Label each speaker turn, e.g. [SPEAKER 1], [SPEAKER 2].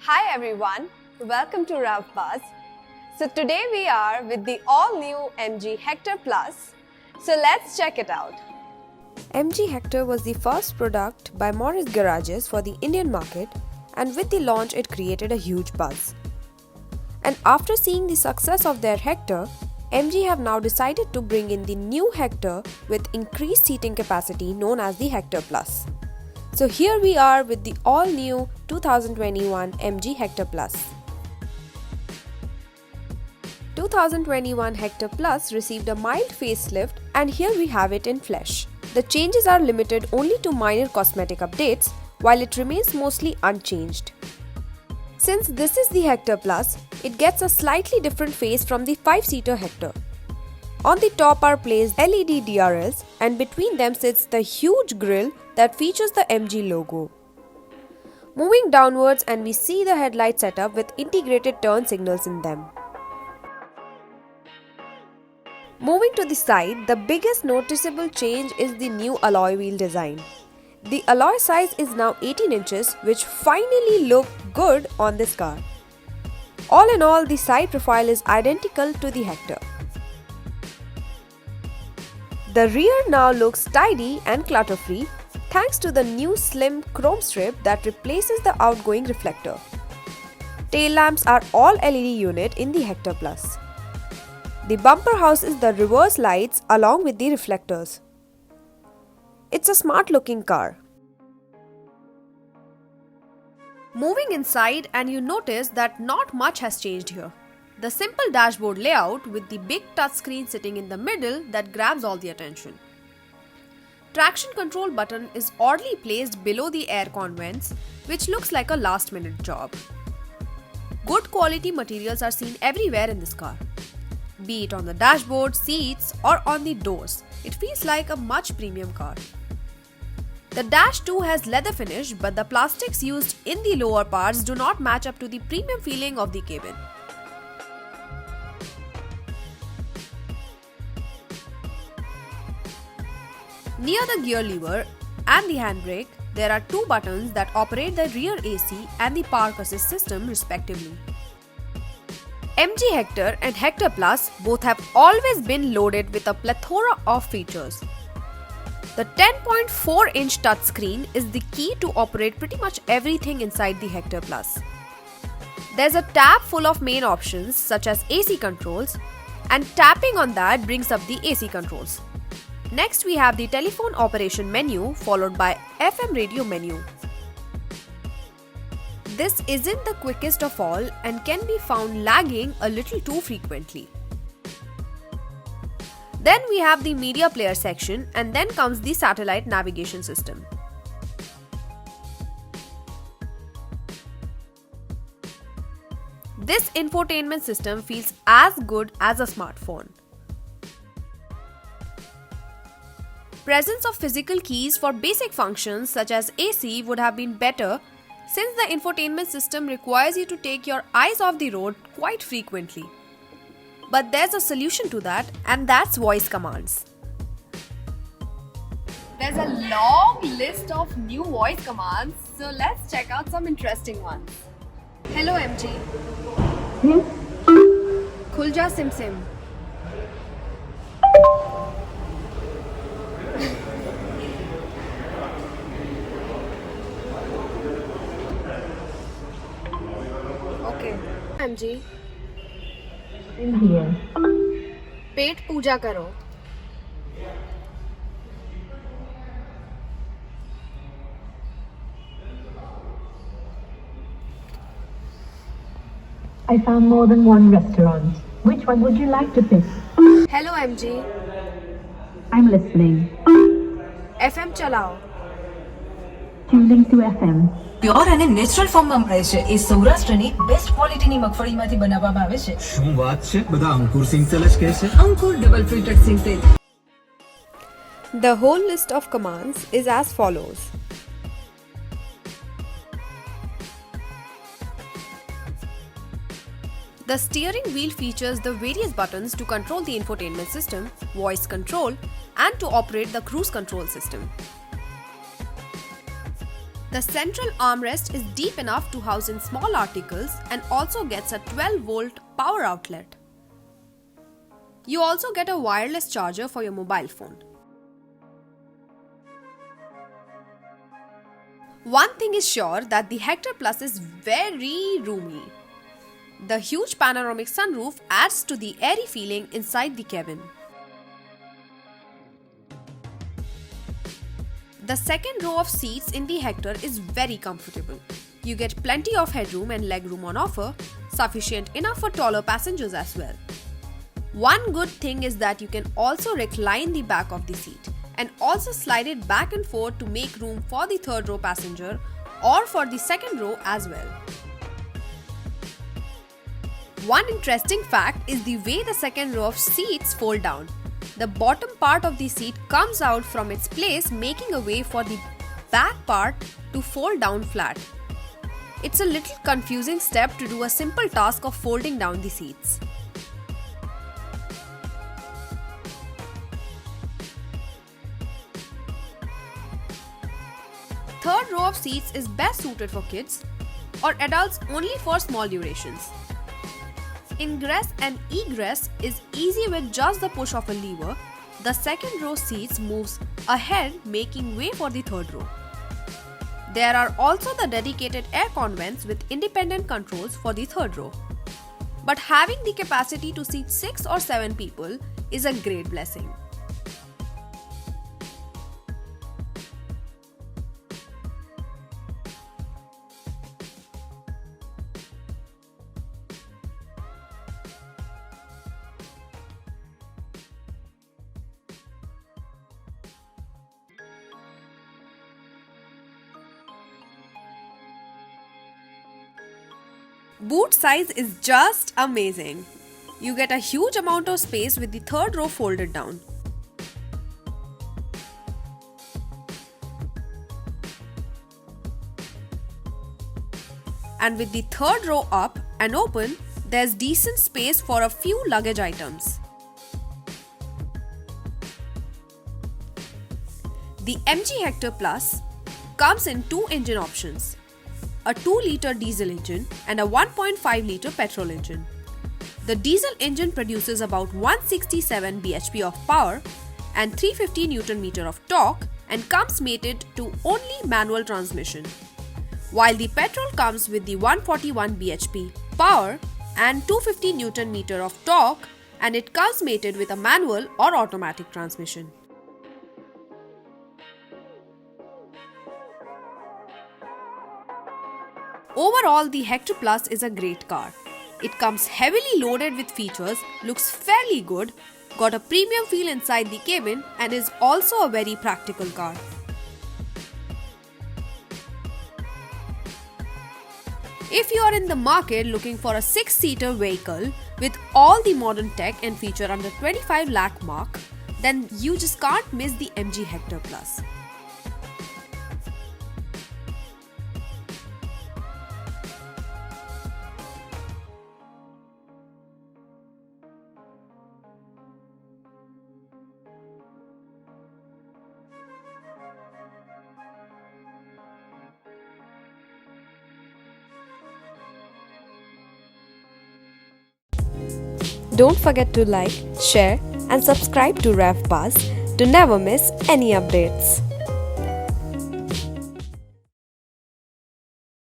[SPEAKER 1] Hi everyone, welcome to Rav Buzz. So today we are with the all-new MG Hector Plus. So let's check it out. MG Hector was the first product by Morris Garages for the Indian market, and with the launch it created a huge buzz. And after seeing the success of their Hector, MG have now decided to bring in the new Hector with increased seating capacity known as the Hector Plus. So here we are with the all-new 2021 MG Hector Plus. 2021 Hector Plus received a mild facelift, and here we have it in flesh. The changes are limited only to minor cosmetic updates, while it remains mostly unchanged. Since this is the Hector Plus, it gets a slightly different face from the 5-seater Hector. On the top are placed LED DRLs, and between them sits the huge grille that features the MG logo. Moving downwards and we see the headlight setup with integrated turn signals in them. Moving to the side, the biggest noticeable change is the new alloy wheel design. The alloy size is now 18 inches, which finally look good on this car. All in all, the side profile is identical to the Hector. The rear now looks tidy and clutter-free thanks to the new slim chrome strip that replaces the outgoing reflector. Tail lamps are all LED unit in the Hector Plus. The bumper houses the reverse lights along with the reflectors. It's a smart looking car. Moving inside, and you notice that not much has changed here. The simple dashboard layout with the big touchscreen sitting in the middle that grabs all the attention. Traction control button is oddly placed below the aircon vents, which looks like a last minute job. Good quality materials are seen everywhere in this car. Be it on the dashboard, seats or on the doors, it feels like a much premium car. The dash too has leather finish, but the plastics used in the lower parts do not match up to the premium feeling of the cabin. Near the gear lever and the handbrake, there are two buttons that operate the rear AC and the park assist system respectively. MG Hector and Hector Plus both have always been loaded with a plethora of features. The 10.4-inch touchscreen is the key to operate pretty much everything inside the Hector Plus. There's a tab full of main options such as AC controls, and tapping on that brings up the AC controls. Next we have the telephone operation menu followed by FM radio menu. This isn't the quickest of all and can be found lagging a little too frequently. Then we have the media player section, and then comes the satellite navigation system. This infotainment system feels as good as a smartphone. Presence of physical keys for basic functions such as AC would have been better, since the infotainment system requires you to take your eyes off the road quite frequently. But there's a solution to that, and that's voice commands. There's a long list of new voice commands, so let's check out some interesting ones. Hello MG. Khul ja sim sim. Okay. MG.
[SPEAKER 2] In here.
[SPEAKER 1] पेट पूजा करो.
[SPEAKER 2] I found more than one restaurant. Which one would you like to pick?
[SPEAKER 1] Hello MG.
[SPEAKER 2] I'm listening.
[SPEAKER 1] FM ચલાવો.
[SPEAKER 2] Tuning to FM.
[SPEAKER 3] Pure અને natural ફોર્મમાં મળે છે. એ સૌરાષ્ટ્રની best ક્વોલિટીની મગફળીમાંથી બનાવવામાં આવે છે.
[SPEAKER 4] શું વાત છે, બધા અંકુર સિંગ તેલ જ કહે છે.
[SPEAKER 3] અંકુર ડબલ ફિલ્ટર્ડ સિંગ તેલ.
[SPEAKER 1] The whole list of commands is as follows. The steering wheel features the various buttons to control the infotainment system, voice control, and to operate the cruise control system. The central armrest is deep enough to house in small articles and also gets a 12-volt power outlet. You also get a wireless charger for your mobile phone. One thing is sure that the Hector Plus is very roomy. The huge panoramic sunroof adds to the airy feeling inside the cabin. The second row of seats in the Hector is very comfortable. You get plenty of headroom and legroom on offer, sufficient enough for taller passengers as well. One good thing is that you can also recline the back of the seat and also slide it back and forth to make room for the third row passenger or for the second row as well. One interesting fact is the way the second row of seats fold down. The bottom part of the seat comes out from its place, making a way for the back part to fold down flat. It's a little confusing step to do a simple task of folding down the seats. Third row of seats is best suited for kids or adults only for small durations. Ingress and egress is easy with just the push of a lever. The second row seats moves ahead, making way for the third row. There are also the dedicated air-con vents with independent controls for the third row. But having the capacity to seat 6 or 7 people is a great blessing. Boot size is just amazing. You get a huge amount of space with the third row folded down. And with the third row up and open, there's decent space for a few luggage items. The MG Hector Plus comes in two engine options: a 2-liter diesel engine and a 1.5-liter petrol engine. The diesel engine produces about 167 bhp of power and 350 Nm of torque and comes mated to only manual transmission, while the petrol comes with the 141 bhp power and 250 Nm of torque, and it comes mated with a manual or automatic transmission. Overall, the Hector Plus is a great car. It comes heavily loaded with features, looks fairly good, got a premium feel inside the cabin, and is also a very practical car. If you are in the market looking for a 6-seater vehicle with all the modern tech and feature under 25 lakh mark, then you just can't miss the MG Hector Plus. Don't forget to like, share and subscribe to RevBuzz to never miss any updates.